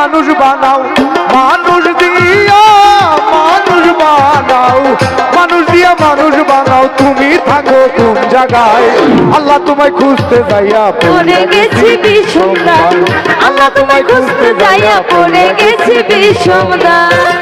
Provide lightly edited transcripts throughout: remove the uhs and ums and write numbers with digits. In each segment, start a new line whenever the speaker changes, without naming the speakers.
মানুষ বানাও, মানুষ দিয়া মানুষ বানাও, মানুষ দিয়া মানুষ বানাও। তুমি থাকো কোন জায়গায়? আল্লাহ তোমায় খুঁজতে যাইয়া
পড়ে গেছি বিষমদান, আল্লাহ তোমায় খুঁজতে যাইয়া পড়ে গেছি বিষমদান।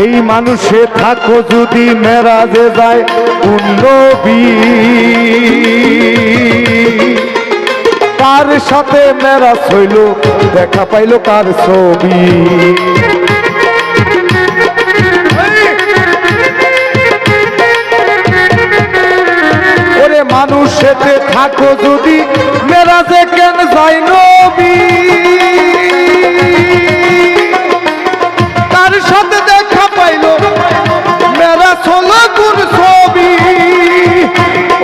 এই মানুষে থাকো যদি মেরাজে যায় কোন নবী, কার সাথে মেরাজ হইল দেখা পাইল কার ছবি। ওরে মানুষেতে থাকো যদি মেরাজে কেন যায় নবী, কার সাথে দেখা পাইল মেরাজ হলো কোন ছবি।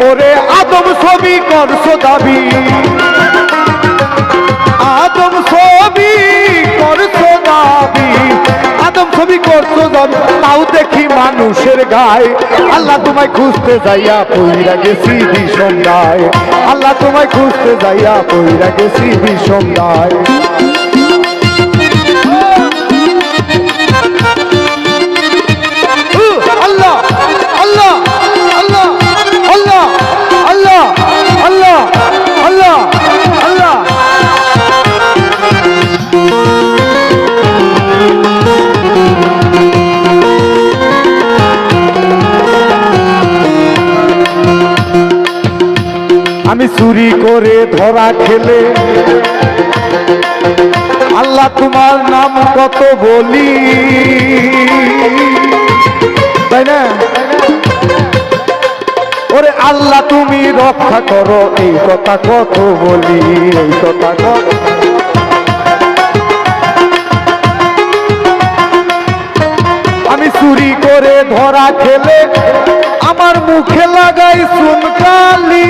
ওরে আদম ছবি করছো দাবি, আদম ছবি করছো দাবি, আদম ছবি করছো দাবি, তাও দেখি মানুষের গায়ে। আল্লাহ তোমায় খুঁজতে যাইয়া পইরা গেছি বিষমদায়, আল্লাহ তোমায় খুঁজতে যাইয়া পইরা গেছি বিষমদায়। আল্লাহ আল্লাহ আল্লাহ আল্লাহ আল্লাহ আল্লাহ আল্লাহ আল্লাহ। আমি চুরি করে ধরা খেলে আল্লাহ তোমার নাম কত বলি, তাই না? ওরে আল্লাহ তুমি রক্ষা করো, এই কথা কত বলি, এই কথা কত। আমি চুরি করে ধরা খেলে আমার মুখে লাগাই চুনকালি,